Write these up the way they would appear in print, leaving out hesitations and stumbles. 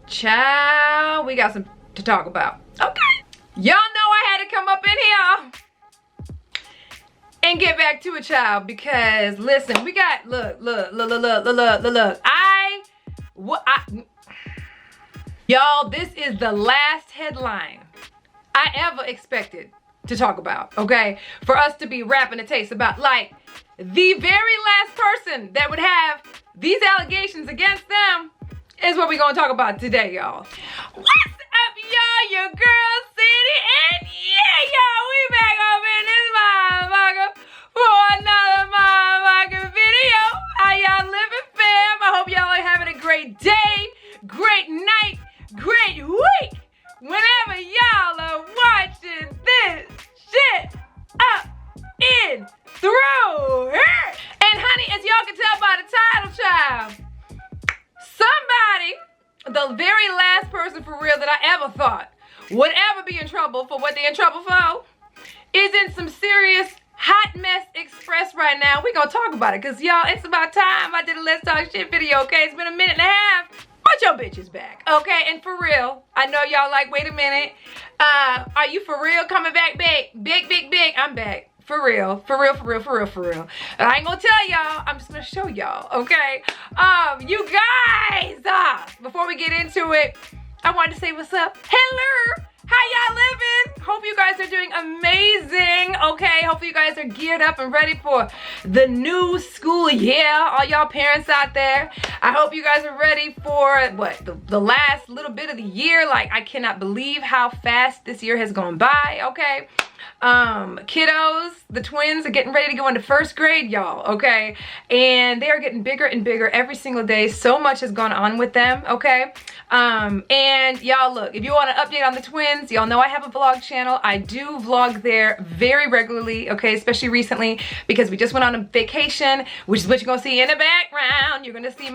Child, we got some to talk about. Okay. Y'all know I had to come up in here and get back to it, child, because listen, we got, look. Y'all, this is the last headline I ever expected to talk about, okay? For us to be rapping a taste about, like, the very last person that would have these allegations against them is what we're gonna talk about today, y'all. What's up, y'all? Your girl, Sande, and yeah, y'all, we back up in this motherfucker for another motherfucking video. How y'all living, fam? I hope y'all are having a great day, great night, great week, whenever y'all are watching this shit up in through here. And honey, as y'all can tell by the title, child, somebody, the very last person for real that I ever thought would ever be in trouble for what they're in trouble for is in some serious hot mess express right now. We gonna talk about it, because y'all, it's about time I did a Let's Talk Shit video, okay? It's been a minute and a half. But your bitch is back, okay? And for real, I know y'all like, wait a minute. Are you for real coming back big? Big. I'm back. For real. I ain't gonna tell y'all, I'm just gonna show y'all, okay? You guys, before we get into it, I wanted to say what's up. Hello, how y'all living? Hope you guys are doing amazing, okay? Hopefully you guys are geared up and ready for the new school year. All y'all parents out there, I hope you guys are ready for what, the last little bit of the year. Like, I cannot believe how fast this year has gone by, okay? Kiddos, the twins are getting ready to go into first grade, y'all, okay? And they are getting bigger and bigger every single day. So much has gone on with them, okay? And y'all, look, if you want an update on the twins, y'all know I have a vlog channel. I do vlog there very regularly, okay? Especially recently, because we just went on a vacation, which is what you're gonna see in the background. You're gonna see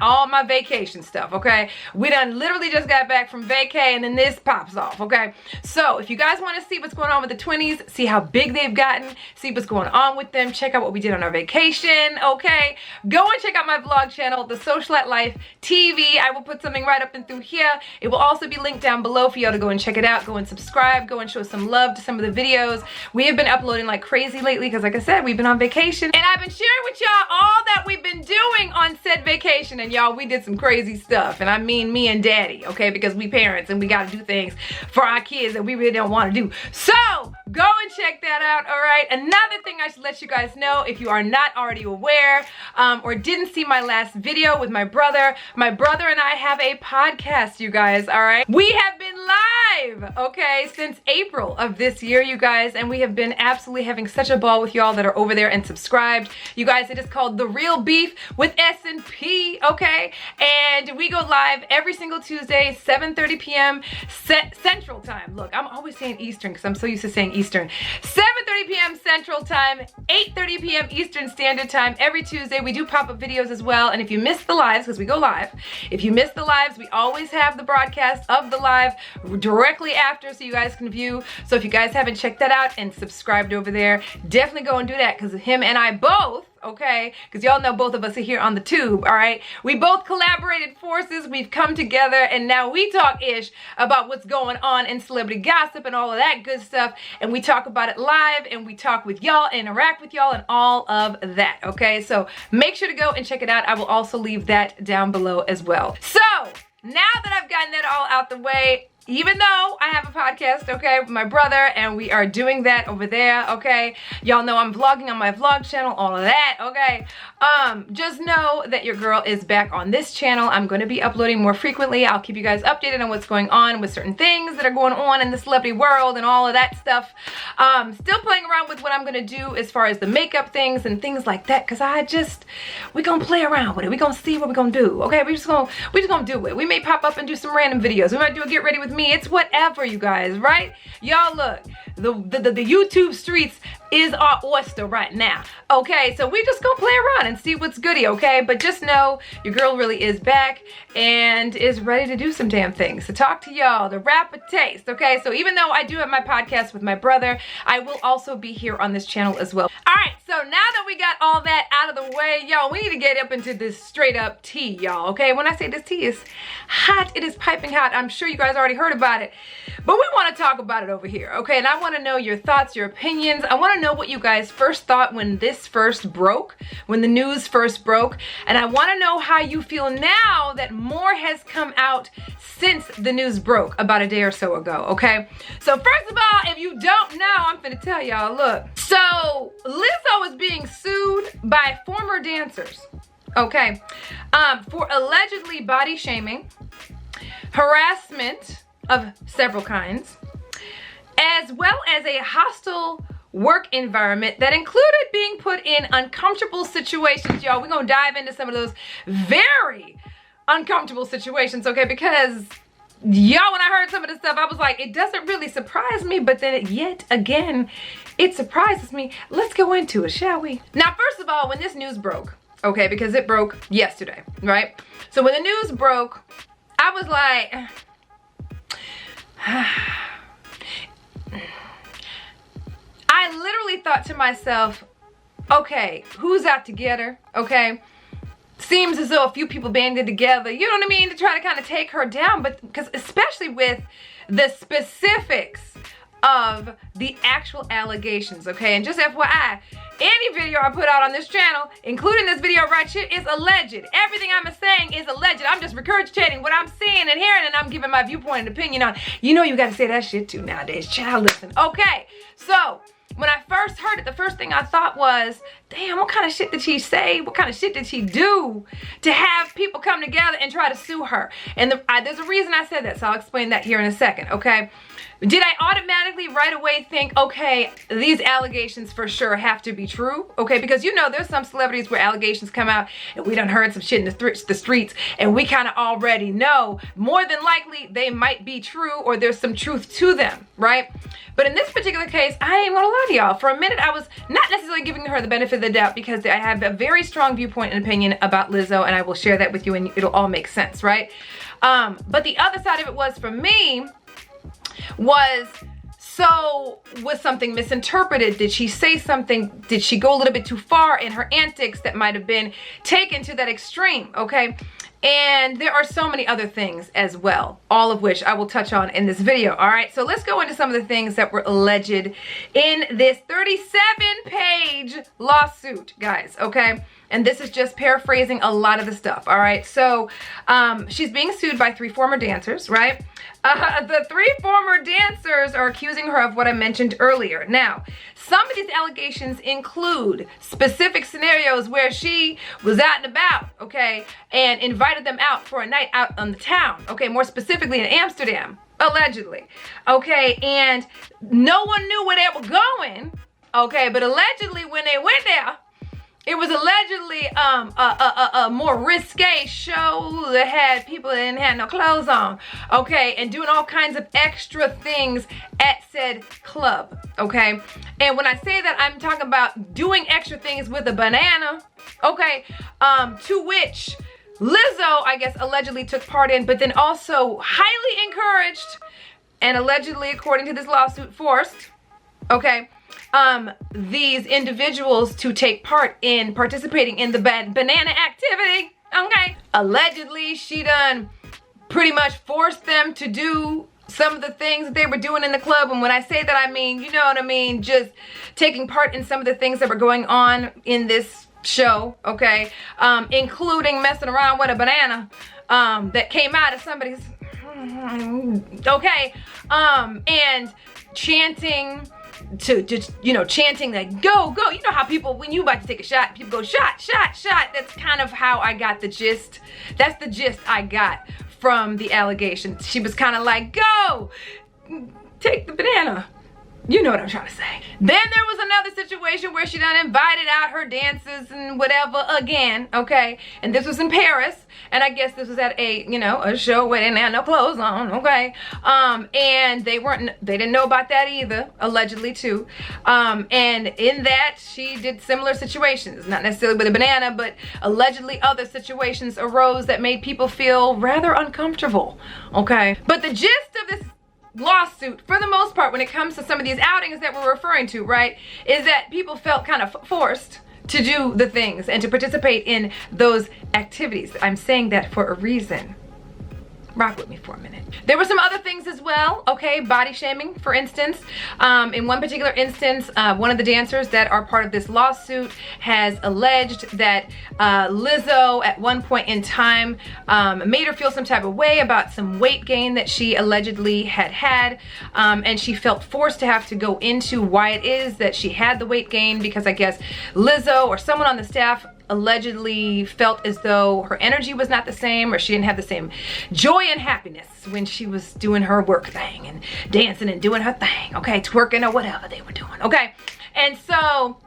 all my vacation stuff, okay? We done literally just got back from vacay, and then this pops off, okay? So if you guys want to see what's going on with the twins, see how big they've gotten, see what's going on with them, check out what we did on our vacation, okay? Go and check out my vlog channel, The Socialite Life TV. I will put something right up and through here. It will also be linked down below for y'all to go and check it out. Go and subscribe, go and show some love to some of the videos. We have been uploading like crazy lately because, like I said, we've been on vacation, and I've been sharing with y'all all that we've been doing on said vacation. And y'all, we did some crazy stuff, and I mean me and daddy, okay? Because we parents and we got to do things for our kids that we really don't want to do. So go and check that out, all right? Another thing I should let you guys know, if you are not already aware or didn't see my last video with my brother and I have a podcast, you guys, all right? We have been live, okay, since April of this year, you guys, and we have been absolutely having such a ball with y'all that are over there and subscribed. You guys, it is called The Real Beef with S&P, okay? And we go live every single Tuesday, 7:30 p.m. Central Time. Look, I'm always saying Eastern because I'm so used to saying Eastern. 7:30 p.m. Central Time, 8:30 p.m. Eastern Standard Time every Tuesday. We do pop-up videos as well, and if you miss the lives, because we go live, if you miss the lives, we always have the broadcast of the live directly after so you guys can view. So if you guys haven't checked that out and subscribed over there, definitely go and do that, because him and I both, okay, because y'all know both of us are here on the tube, all right? We both collaborated forces, we've come together, and now we talk ish about what's going on in celebrity gossip and all of that good stuff, and we talk about it live, and we talk with y'all, interact with y'all, and all of that, okay? So make sure to go and check it out. I will also leave that down below as well. So now that I've gotten that all out the way, even though I have a podcast, okay, with my brother, and we are doing that over there, okay? Y'all know I'm vlogging on my vlog channel, all of that, okay? Just know that your girl is back on this channel. I'm going to be uploading more frequently. I'll keep you guys updated on what's going on with certain things that are going on in the celebrity world and all of that stuff. Still playing around with what I'm going to do as far as the makeup things and things like that, because we're going to play around with it. We're going to see what we're going to do, okay? We're just going to do it. We may pop up and do some random videos. We might do a get ready with me. It's whatever, you guys, right? Y'all, look, the YouTube streets is our oyster right now. Okay, so we just gonna play around and see what's goody, okay? But just know your girl really is back and is ready to do some damn things. So talk to y'all, the rapper taste, okay? So even though I do have my podcast with my brother, I will also be here on this channel as well. All right, so now that we got all that out of the way, y'all, we need to get up into this straight up tea, y'all, okay? When I say this tea is hot, it is piping hot. I'm sure you guys already heard about it, but we want to talk about it over here, okay? And I want to know your thoughts, your opinions. I want to know what you guys first thought when this first broke, when the news first broke, and I want to know how you feel now that more has come out since the news broke about a day or so ago, okay? So first of all, if you don't know, I'm finna tell y'all, look. So Lizzo is being sued by former dancers, okay, for allegedly body shaming, harassment of several kinds, as well as a hostile work environment that included being put in uncomfortable situations. Y'all, we're gonna dive into some of those very uncomfortable situations, okay? Because y'all, when I heard some of this stuff, I was like, it doesn't really surprise me, but then yet again, it surprises me. Let's go into it, shall we? Now, first of all, when this news broke, okay, because it broke yesterday, right? So when the news broke, I was like, I literally thought to myself, okay, who's out to get her, okay? Seems as though a few people banded together, you know what I mean, to try to kind of take her down, but because especially with the specifics of the actual allegations, okay? And just FYI, any video I put out on this channel, including this video right here, is alleged. Everything I'm saying is alleged. I'm just regurgitating what I'm seeing and hearing, and I'm giving my viewpoint and opinion on. You know you gotta say that shit too nowadays. Child, listen. Okay, so when I first heard it, the first thing I thought was, damn, what kind of shit did she say? What kind of shit did she do to have people come together and try to sue her? And there's a reason I said that, so I'll explain that here in a second, okay? Did I automatically right away think, okay, these allegations for sure have to be true, okay? Because you know, there's some celebrities where allegations come out and we done heard some shit in the streets and we kind of already know more than likely they might be true or there's some truth to them, right? But in this particular case, I ain't gonna lie to y'all. For a minute, I was not necessarily giving her the benefit of the doubt because I have a very strong viewpoint and opinion about Lizzo, and I will share that with you and it'll all make sense, right? But the other side of it was, for me, was something misinterpreted? Did she say something? Did she go a little bit too far in her antics that might have been taken to that extreme, okay? And there are so many other things as well, all of which I will touch on in this video, all right? So let's go into some of the things that were alleged in this 37-page lawsuit, guys, okay? And this is just paraphrasing a lot of the stuff, all right? So she's being sued by 3 former dancers, right? The 3 former dancers are accusing her of what I mentioned earlier. Now, some of these allegations include specific scenarios where she was out and about, okay, and invited them out for a night out on the town, okay, more specifically in Amsterdam, allegedly, okay, and no one knew where they were going, okay, but allegedly when they went there, it was allegedly a more risque show that had people that didn't have no clothes on, okay, and doing all kinds of extra things at said club, okay? And when I say that, I'm talking about doing extra things with a banana, okay, to which Lizzo, I guess, allegedly took part in, but then also highly encouraged and allegedly, according to this lawsuit, forced, okay, these individuals to take part in participating in the banana activity, okay? Allegedly, she done pretty much forced them to do some of the things that they were doing in the club. And when I say that, I mean, you know what I mean, just taking part in some of the things that were going on in this show, okay? Including messing around with a banana that came out of somebody's, okay? And chanting, to just, you know, chanting like go, go. You know how people, when you about to take a shot, people go shot, shot, shot. That's kind of how I got the gist. That's the gist I got from the allegations. She was kind of like, go, take the banana. You know what I'm trying to say. Then there was another situation where she done invited out her dancers and whatever again, okay? And this was in Paris. And I guess this was at a, you know, a show where they didn't have no clothes on, okay? And they didn't know about that either, allegedly too. And in that, she did similar situations, not necessarily with a banana, but allegedly other situations arose that made people feel rather uncomfortable, okay? But the gist of this lawsuit, for the most part, when it comes to some of these outings that we're referring to, right, is that people felt kind of forced to do the things and to participate in those activities. I'm saying that for a reason. Rock with me for a minute. There were some other things as well, okay? Body shaming, for instance. In one particular instance, one of the dancers that are part of this lawsuit has alleged that Lizzo at one point in time made her feel some type of way about some weight gain that she allegedly had, and she felt forced to have to go into why it is that she had the weight gain, because I guess Lizzo or someone on the staff allegedly felt as though her energy was not the same, or she didn't have the same joy and happiness when she was doing her work thing and dancing and doing her thing, okay, twerking or whatever they were doing, okay? And so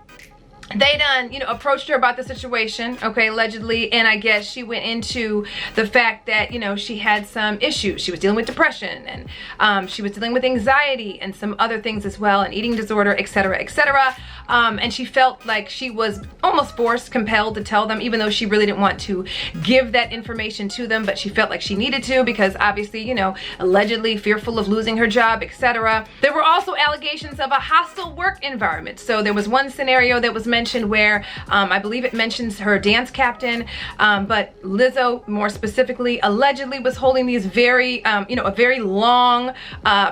they done, you know, approached her about the situation, okay, allegedly, and I guess she went into the fact that, you know, she had some issues. She was dealing with depression, and she was dealing with anxiety and some other things as well, and eating disorder, etc., etc. And she felt like she was almost forced, compelled to tell them, even though she really didn't want to give that information to them, but she felt like she needed to, because obviously, you know, allegedly fearful of losing her job, etc. There were also allegations of a hostile work environment. So there was one scenario that was mentioned where I believe it mentions her dance captain, but Lizzo more specifically allegedly was holding these very, you know, a very long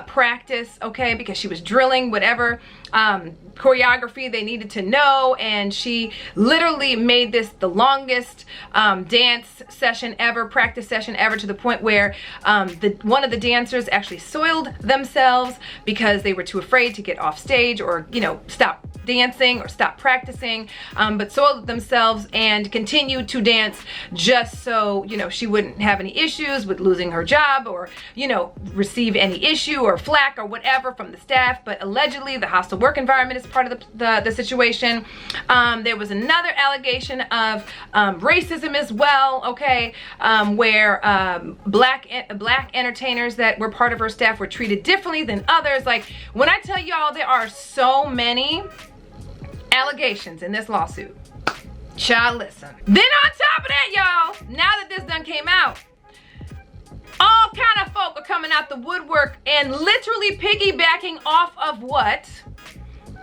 practice, okay, because she was drilling whatever choreography they needed to know, and she literally made this the longest dance session ever, practice session ever, to the point where one of the dancers actually soiled themselves because they were too afraid to get off stage, or, you know, stop dancing or stop practicing, but soiled themselves and continued to dance just so, you know, she wouldn't have any issues with losing her job, or, you know, receive any issue or flack or whatever from the staff. But allegedly the hostile work environment is part of the situation. There was another allegation of racism as well, okay, where black entertainers that were part of her staff were treated differently than others. Like, when I tell y'all, there are so many allegations in this lawsuit. Child, listen. Then on top of that, y'all, now that this done came out, all kind of folk are coming out the woodwork and literally piggybacking off of what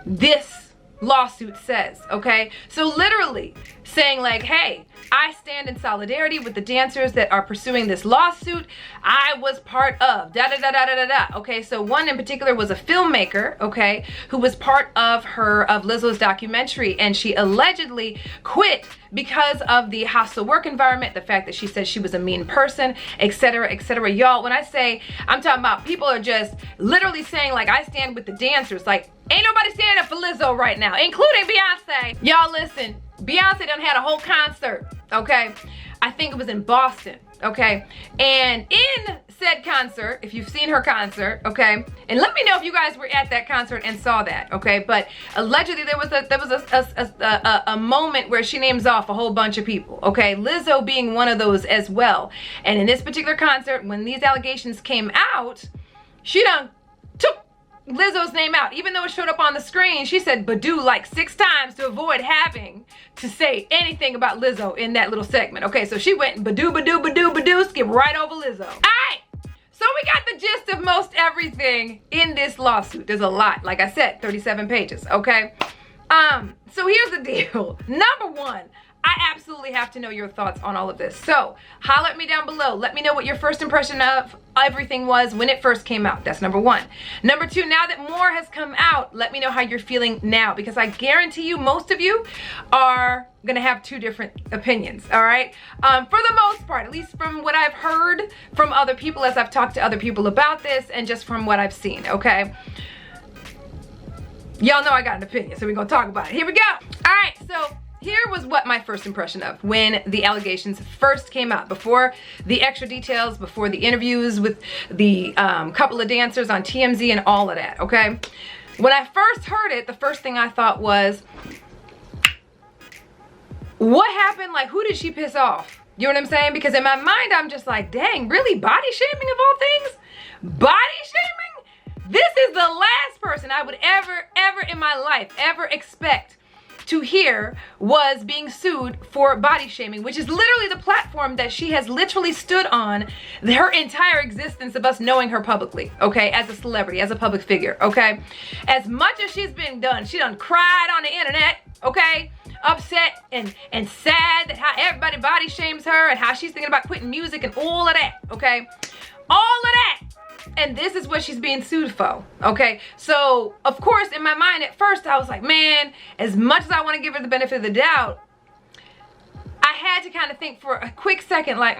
this lawsuit says, okay? So literally saying like, hey, I stand in solidarity with the dancers that are pursuing this lawsuit. I was part of da-da-da-da-da-da-da. Okay, so one in particular was a filmmaker, okay, who was part of Lizzo's documentary, and she allegedly quit because of the hostile work environment, the fact that she said she was a mean person, etc., etc. Y'all, when I say, I'm talking about people are just literally saying like, I stand with the dancers. Like, ain't nobody standing up for Lizzo right now, including Beyonce. Y'all listen, Beyonce done had a whole concert, okay? I think it was in Boston, okay? And in said concert, if you've seen her concert, okay? And let me know if you guys were at that concert and saw that, okay? But allegedly there was a moment where she names off a whole bunch of people, okay? Lizzo being one of those as well. And in this particular concert, when these allegations came out, she done took Lizzo's name out. Even though it showed up on the screen, she said Badoo like 6 times to avoid having to say anything about Lizzo in that little segment. Okay, so she went Badoo, Badoo, Badoo, Badoo, skip right over Lizzo. All right, so we got the gist of most everything in this lawsuit. There's a lot, like I said, 37 pages, okay? So here's the deal. Number one, I absolutely have to know your thoughts on all of this. So holler at me down below. Let me know what your first impression of everything was when it first came out. That's number one. Number two, now that more has come out, let me know how you're feeling now, because I guarantee you most of you are gonna have 2 different opinions, all right? For the most part, at least from what I've heard from other people as I've talked to other people about this, and just from what I've seen, okay? Y'all know I got an opinion, so we're gonna talk about it. Here we go. All right, so here was what my first impression of when the allegations first came out, before the extra details, before the interviews with the couple of dancers on TMZ and all of that, okay? When I first heard it, the first thing I thought was, what happened? Like, who did she piss off? You know what I'm saying? Because in my mind, I'm just like, dang, really? Body shaming of all things? Body shaming? This is the last person I would ever in my life, ever expect to hear was being sued for body shaming, which is literally the platform that she has literally stood on her entire existence of us knowing her publicly, okay, as a celebrity, as a public figure, okay? As much as she's been done, she done cried on the internet, okay? Upset and sad that how everybody body shames her and how she's thinking about quitting music and all of that, okay? All of that. And this is what she's being sued for, okay? So, of course, in my mind at first, I was like, man, as much as I want to give her the benefit of the doubt, I had to kind of think for a quick second, like,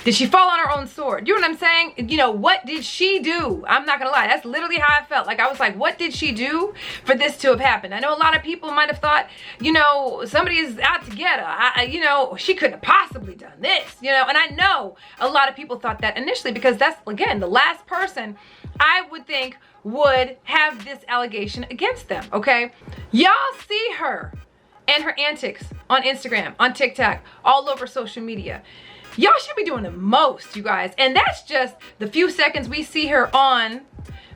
did she fall on her own sword? You know what I'm saying? You know, what did she do? I'm not gonna lie, that's literally how I felt. Like, I was like, what did she do for this to have happened? I know a lot of people might have thought, you know, somebody is out to get her. You know, she couldn't have possibly done this, you know? And I know a lot of people thought that initially because that's, again, the last person I would think would have this allegation against them, okay? Y'all see her and her antics on Instagram, on TikTok, all over social media. Y'all should be doing the most, you guys. And that's just the few seconds we see her on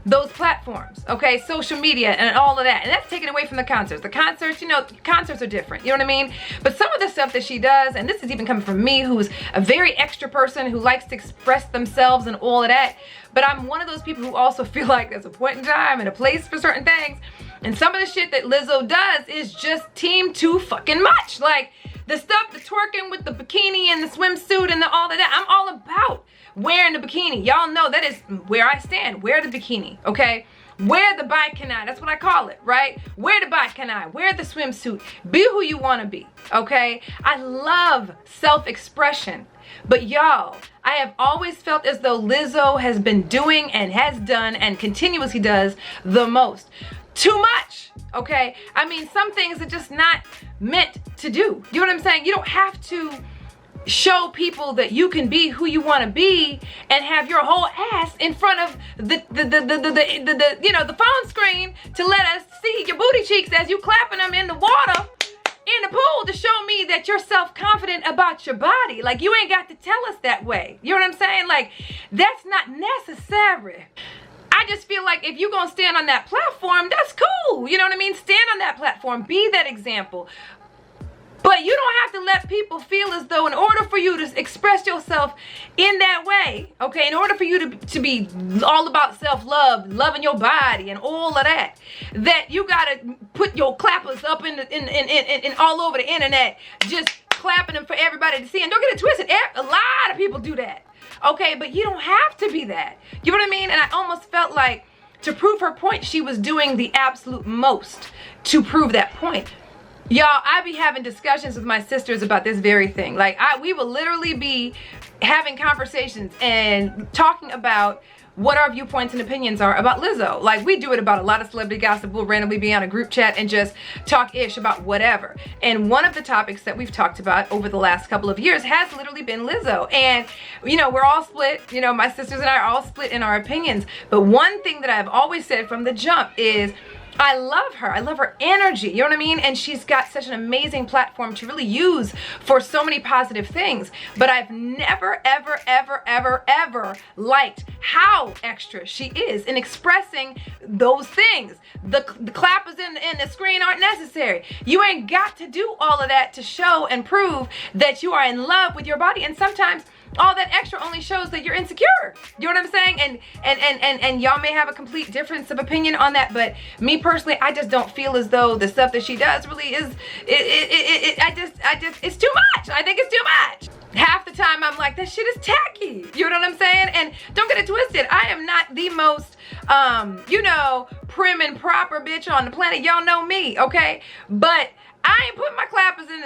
those platforms, okay? Social media and all of that. And that's taken away from the concerts. The concerts, you know, concerts are different. You know what I mean? But some of the stuff that she does, and this is even coming from me, who's a very extra person who likes to express themselves and all of that. But I'm one of those people who also feel like there's a point in time and a place for certain things. And some of the shit that Lizzo does is just team too fucking much. Like, the stuff, the twerking with the bikini and the swimsuit and all of that, I'm all about wearing the bikini. Y'all know that is where I stand. Wear the bikini, okay? Wear the bikini. That's what I call it, right? Wear the bikini. Wear the swimsuit. Be who you want to be, okay? I love self-expression. But y'all, I have always felt as though Lizzo has been doing and has done and continuously does the most. Too much, okay? I mean, some things are just not meant to do. You know what I'm saying? You don't have to show people that you can be who you want to be and have your whole ass in front of the you know, the phone screen to let us see your booty cheeks as you clapping them in the water in the pool to show me that you're self-confident about your body. Like, you ain't got to tell us that way. You know what I'm saying? Like, that's not necessary. I just feel like if you're gonna stand on that platform, that's cool. You know what I mean? Stand on that platform, be that example. But you don't have to let people feel as though in order for you to express yourself in that way, okay, in order for you to be all about self-love, loving your body and all of that, that you gotta put your clappers up in all over the internet, just clapping them for everybody to see. And don't get it twisted, a lot of people do that. Okay, but you don't have to be that. You know what I mean? And I almost felt like to prove her point, she was doing the absolute most to prove that point. Y'all, I be having discussions with my sisters about this very thing. Like, we will literally be having conversations and talking about what our viewpoints and opinions are about Lizzo. Like, we do it about a lot of celebrity gossip. We'll randomly be on a group chat and just talk ish about whatever. And one of the topics that we've talked about over the last couple of years has literally been Lizzo. And, you know, we're all split. You know, my sisters and I are all split in our opinions. But one thing that I've always said from the jump is, I love her. I love her energy. You know what I mean? And she's got such an amazing platform to really use for so many positive things. But I've never, ever, ever, ever, ever liked how extra she is in expressing those things. The clappers in the screen aren't necessary. You ain't got to do all of that to show and prove that you are in love with your body. And sometimes all that extra only shows that you're insecure. You know what I'm saying? And y'all may have a complete difference of opinion on that, but me personally, I just don't feel as though the stuff that she does really is, it's too much. I think it's too much. Half the time I'm like, that shit is tacky. You know what I'm saying? And don't get it twisted. I am not the most, you know, prim and proper bitch on the planet. Y'all know me, okay? But I ain't putting my clappers in,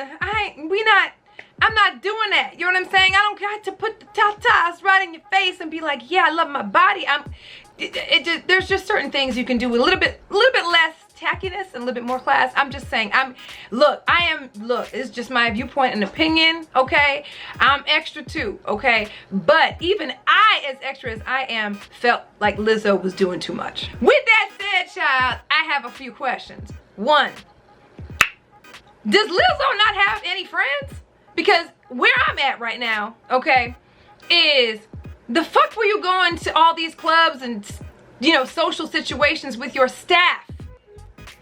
I'm not doing that. You know what I'm saying? I don't got to put the tatas right in your face and be like, yeah, I love my body. There's just certain things you can do with a little bit less tackiness and a little bit more class. I'm just saying, look, it's just my viewpoint and opinion, okay? I'm extra too, okay? But even I, as extra as I am, felt like Lizzo was doing too much. With that said, child, I have a few questions. One, does Lizzo not have any friends? Because where I'm at right now, okay, is the fuck were you going to all these clubs and, you know, social situations with your staff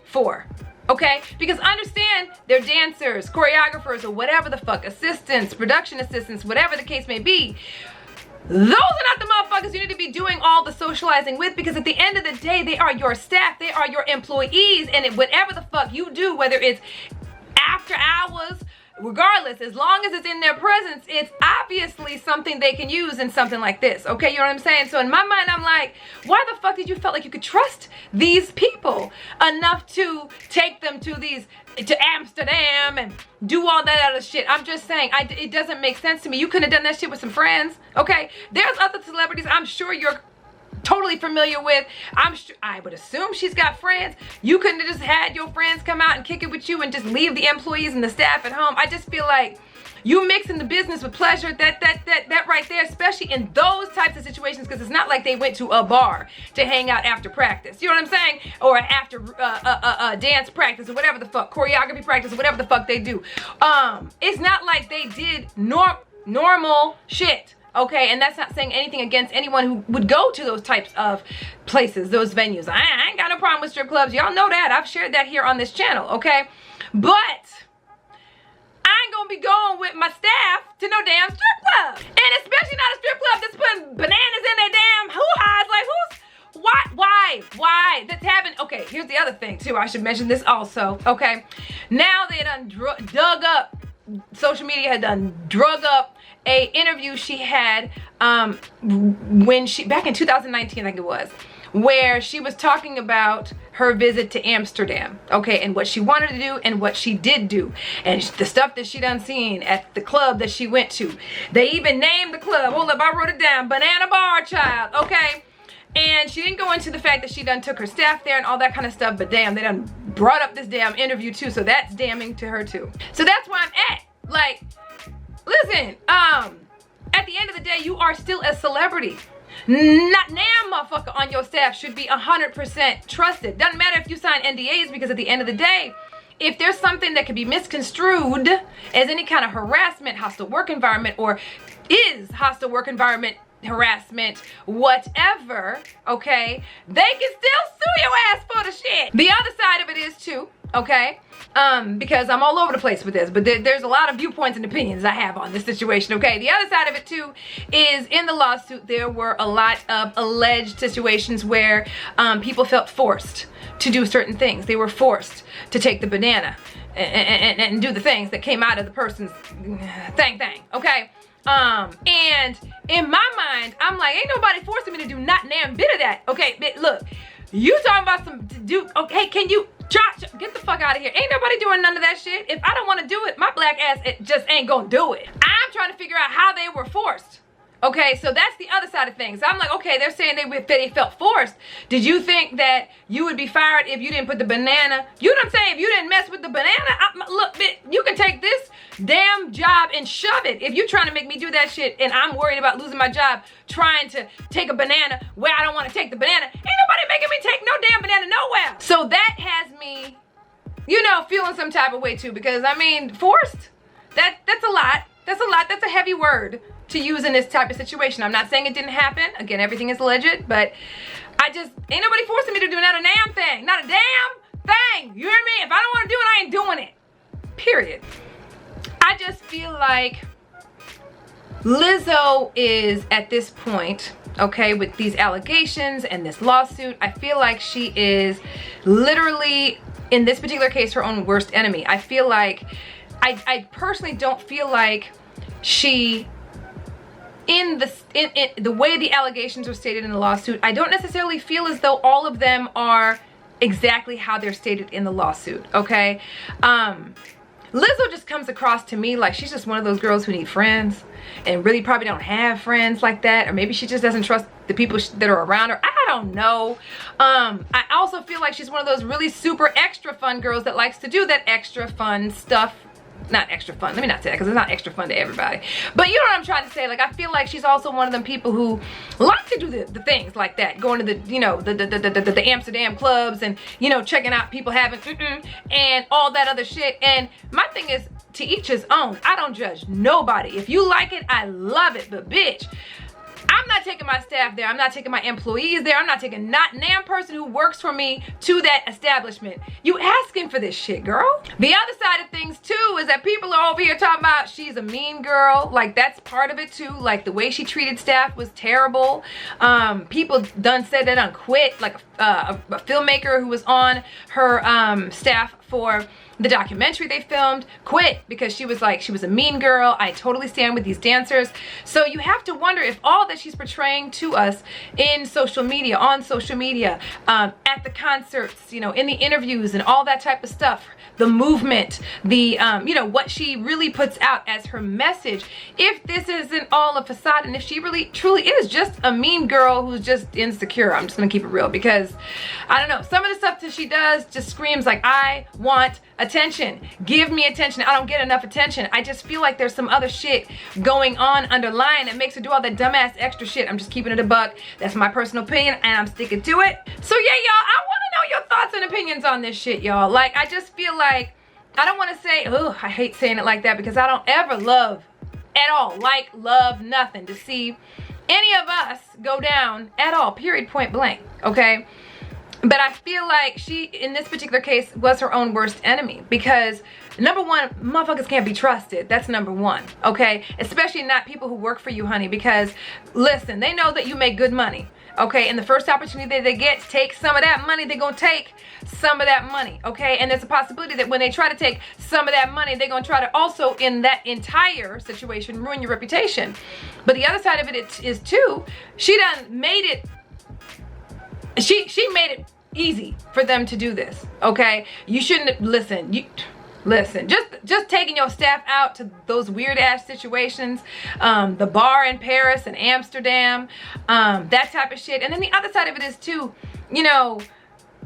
for? Okay, because understand they're dancers, choreographers, or whatever the fuck, assistants, production assistants, whatever the case may be. Those are not the motherfuckers you need to be doing all the socializing with, because at the end of the day, they are your staff, they are your employees, and whatever the fuck you do, whether it's after hours, regardless, as long as it's in their presence, it's obviously something they can use in something like this. Okay, you know what I'm saying? So in my mind, I'm like, why the fuck did you feel like you could trust these people enough to take them to Amsterdam and do all that other shit? I'm just saying, it doesn't make sense to me. You could have done that shit with some friends. Okay, there's other celebrities I'm sure you're totally familiar with. I would assume she's got friends. You couldn't have just had your friends come out and kick it with you and just leave the employees and the staff at home. I just feel like you mixing the business with pleasure, that right there, especially in those types of situations, because it's not like they went to a bar to hang out after practice, you know what I'm saying, or after dance practice, or whatever the fuck, choreography practice, or whatever the fuck they do. It's not like they did normal shit. Okay, and that's not saying anything against anyone who would go to those types of places, those venues. I ain't got no problem with strip clubs. Y'all know that. I've shared that here on this channel, okay? But I ain't gonna be going with my staff to no damn strip club. And especially not a strip club that's putting bananas in their damn hoo-ha's. Like, why? That's happened. Okay, here's the other thing, too. I should mention this also, okay? Now they done dug up, social media had done drug up a interview she had when back in 2019, I think it was, where she was talking about her visit to Amsterdam, okay, and what she wanted to do and what she did do, and the stuff that she done seen at the club that she went to. They even named the club, hold up, I wrote it down, Banana Bar, child, okay? And she didn't go into the fact that she done took her staff there and all that kind of stuff, but damn, they done brought up this damn interview too, so that's damning to her too. So that's where I'm at. Like, listen, at the end of the day, you are still a celebrity. Not now, motherfucker, on your staff should be 100% trusted. Doesn't matter if you sign NDAs, because at the end of the day, if there's something that can be misconstrued as any kind of harassment, hostile work environment, or is hostile work environment, harassment, whatever, okay, they can still sue your ass for the shit. The other side of it is too, okay, because I'm all over the place with this, but there's a lot of viewpoints and opinions I have on this situation, okay? The other side of it too is in the lawsuit there were a lot of alleged situations where people felt forced to do certain things. They were forced to take the banana and do the things that came out of the person's thing, okay? And in my mind, I'm like, ain't nobody forcing me to do not damn bit of that, okay? But look, you talking about some dude, okay, can you get the fuck out of here. Ain't nobody doing none of that shit. If I don't want to do it, my black ass just ain't gonna do it. I'm trying to figure out how they were forced. Okay, so that's the other side of things. I'm like, okay, they're saying they felt forced. Did you think that you would be fired if you didn't put the banana? You know what I'm saying? If you didn't mess with the banana, look, bitch, you can take this damn job and shove it. If you're trying to make me do that shit and I'm worried about losing my job trying to take a banana where I don't want to take the banana, ain't nobody making me take no damn banana nowhere. So that has me, you know, feeling some type of way too, because I mean, forced, that's a lot. That's a lot. That's a heavy word to use in this type of situation. I'm not saying it didn't happen. Again, everything is alleged, but I just, ain't nobody forcing me to do not a damn thing. Not a damn thing. You hear me? If I don't want to do it, I ain't doing it. Period. I just feel like Lizzo is at this point, okay, with these allegations and this lawsuit, I feel like she is literally, in this particular case, her own worst enemy. I feel like, I personally don't feel like she, in the way the allegations are stated in the lawsuit, I don't necessarily feel as though all of them are exactly how they're stated in the lawsuit, okay? Lizzo just comes across to me like she's just one of those girls who need friends and really probably don't have friends like that, or maybe she just doesn't trust the people that are around her. I don't know. I also feel like she's one of those really super extra fun girls that likes to do that extra fun stuff not extra fun. Let me not say that because it's not extra fun to everybody. But you know what I'm trying to say? Like, I feel like she's also one of them people who like to do the things like that. Going to the, you know, the Amsterdam clubs and, you know, checking out people having and all that other shit. And my thing is, to each his own. I don't judge nobody. If you like it, I love it. But bitch, I'm not taking my staff there. I'm not taking my employees there. I'm not taking not damn person who works for me to that establishment. You asking for this shit, girl. The other side of things too is that people are over here talking about she's a mean girl. Like, that's part of it too. Like, the way she treated staff was terrible. People done said that on quit. Like a filmmaker who was on her staff for the documentary they filmed quit because she was like, she was a mean girl. I totally stand with these dancers. So you have to wonder if all that she's portraying to us in social media, on social media, at the concerts, you know, in the interviews and all that type of stuff, the movement, the, you know, what she really puts out as her message, if this isn't all a facade and if she really truly is just a mean girl who's just insecure. I'm just gonna keep it real because I don't know, some of the stuff that she does just screams like, I want attention. Give me attention. I don't get enough attention. I just feel like there's some other shit going on underlying that makes her do all that dumbass extra shit. I'm just keeping it a buck. That's my personal opinion and I'm sticking to it. So yeah, y'all, I want to know your thoughts and opinions on this shit, y'all. Like, I just feel like, I don't want to say, oh, I hate saying it like that because I don't ever love at all, like, love nothing to see any of us go down at all, period, point blank, okay? But I feel like she, in this particular case, was her own worst enemy because, number one, motherfuckers can't be trusted. That's number one, okay? Especially not people who work for you, honey, because, listen, they know that you make good money, okay? And the first opportunity that they get to take some of that money, they're gonna take some of that money, okay? And there's a possibility that when they try to take some of that money, they're gonna try to also, in that entire situation, ruin your reputation. But the other side of it is, too, she done made it, she made it easy for them to do this, okay? You shouldn't, listen, just taking your staff out to those weird ass situations, the bar in Paris and Amsterdam, that type of shit. And then the other side of it is too, you know,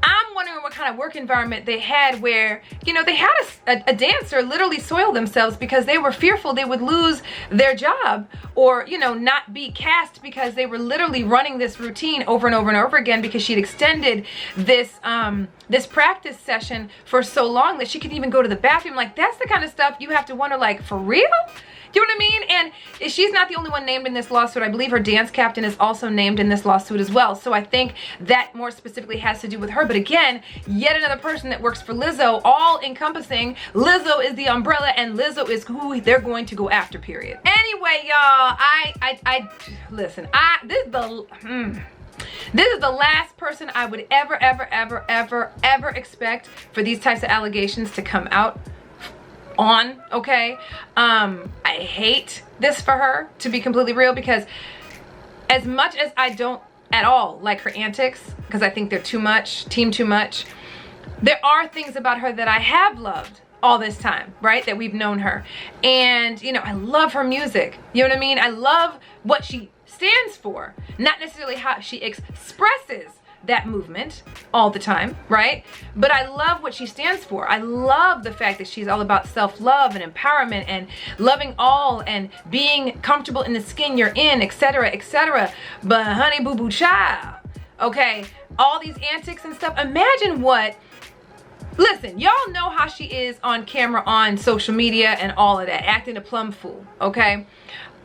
I'm wondering what kind of work environment they had where, you know, they had a dancer literally soil themselves because they were fearful they would lose their job or, you know, not be cast because they were literally running this routine over and over and over again because she'd extended this this practice session for so long that she couldn't even go to the bathroom. Like, that's the kind of stuff you have to wonder, like, for real? You know what I mean? And she's not the only one named in this lawsuit. I believe her dance captain is also named in this lawsuit as well. So I think that more specifically has to do with her. But again, yet another person that works for Lizzo, all encompassing. Lizzo is the umbrella and Lizzo is who they're going to go after, period. Anyway, y'all, listen, this is the last person I would ever expect for these types of allegations to come out on, okay? I hate this for her, to be completely real, because as much as I don't at all like her antics, because I think they're too much, too much, there are things about her that I have loved all this time, right? That we've known her. And, you know, I love her music. You know what I mean? I love what she stands for, not necessarily how she expresses that movement all the time, right? But I love what she stands for. I love the fact that she's all about self-love and empowerment and loving all and being comfortable in the skin you're in, etc., etc. But honey boo boo child, okay, all these antics and stuff, imagine what, listen, y'all know how she is on camera, on social media and all of that, acting a plum fool, okay?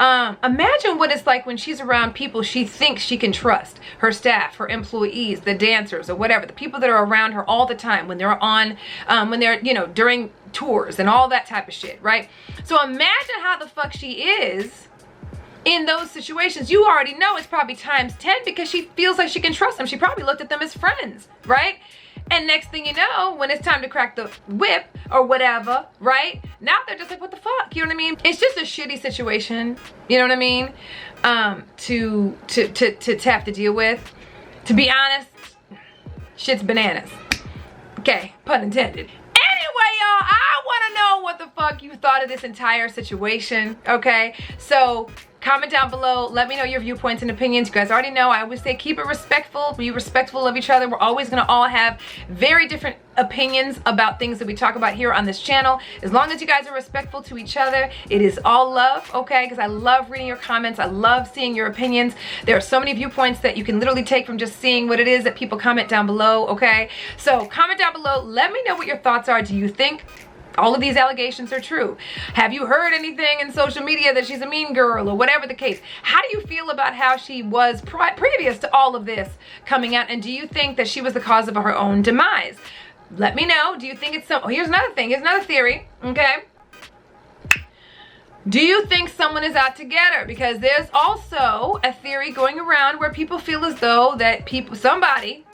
Imagine what it's like when she's around people she thinks she can trust, her staff, her employees, the dancers or whatever, the people that are around her all the time when they're on, when they're, you know, during tours and all that type of shit, right? So imagine how the fuck she is in those situations. You already know it's probably times 10 because she feels like she can trust them. She probably looked at them as friends, right? And next thing you know, when it's time to crack the whip or whatever, right? Now they're just like, what the fuck? You know what I mean? It's just a shitty situation, you know what I mean? To have to deal with. To be honest, shit's bananas. Okay, pun intended. Anyway, y'all, I want to know what what the fuck you thought of this entire situation, okay? So comment down below, let me know your viewpoints and opinions. You guys already know I always say keep it respectful, be respectful of each other. We're always gonna all have very different opinions about things that we talk about here on this channel. As long as you guys are respectful to each other, it is all love, okay? Because I love reading your comments, I love seeing your opinions. There are so many viewpoints that you can literally take from just seeing what it is that people comment down below, okay? So comment down below, let me know what your thoughts are. Do you think all of these allegations are true? Have you heard anything in social media that she's a mean girl or whatever the case? How do you feel about how she was previous to all of this coming out? And do you think that she was the cause of her own demise? Let me know. Do you think it's some... Oh, here's another thing. Here's another theory, okay? Do you think someone is out to get her? Because there's also a theory going around where people feel as though that somebody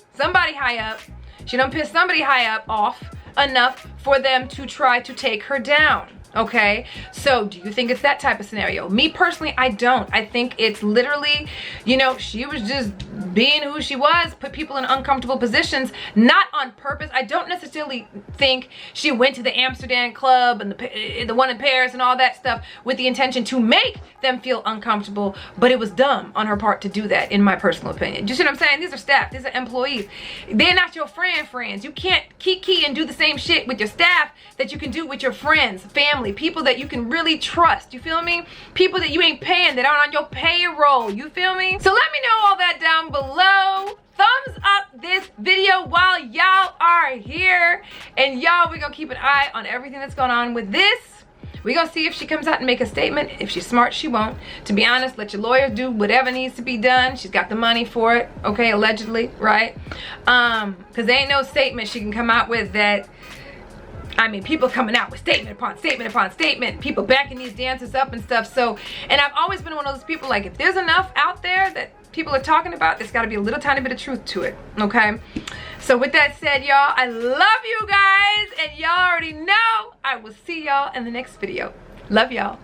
high up, she done pissed somebody high up off enough for them to try to take her down, okay? So do you think it's that type of scenario? Me personally, I don't. I think it's literally, you know, she was just being who she was, put people in uncomfortable positions, not on purpose. I don't necessarily think she went to the Amsterdam club and the one in Paris and all that stuff with the intention to make them feel uncomfortable, but it was dumb on her part to do that, in my personal opinion. You see what I'm saying? These are staff, these are employees. They're not your friends. You can't kiki and do the same shit with your staff that you can do with your friends, family, people that you can really trust. You feel me? People that you ain't paying, that aren't on your payroll. You feel me? So let me know all that down below. Thumbs up this video while y'all are here. And y'all, we're gonna keep an eye on everything that's going on with this. We're gonna see if she comes out and make a statement. If she's smart, she won't. To be honest, let your lawyer do whatever needs to be done. She's got the money for it, okay, allegedly, right? Because there ain't no statement she can come out with that, I mean, people coming out with statement upon statement upon statement, people backing these dancers up and stuff. So, and I've always been one of those people, like, if there's enough out there that people are talking about, there's got to be a little tiny bit of truth to it, okay? So with that said, y'all, I love you guys, and y'all already know I will see y'all in the next video. Love y'all.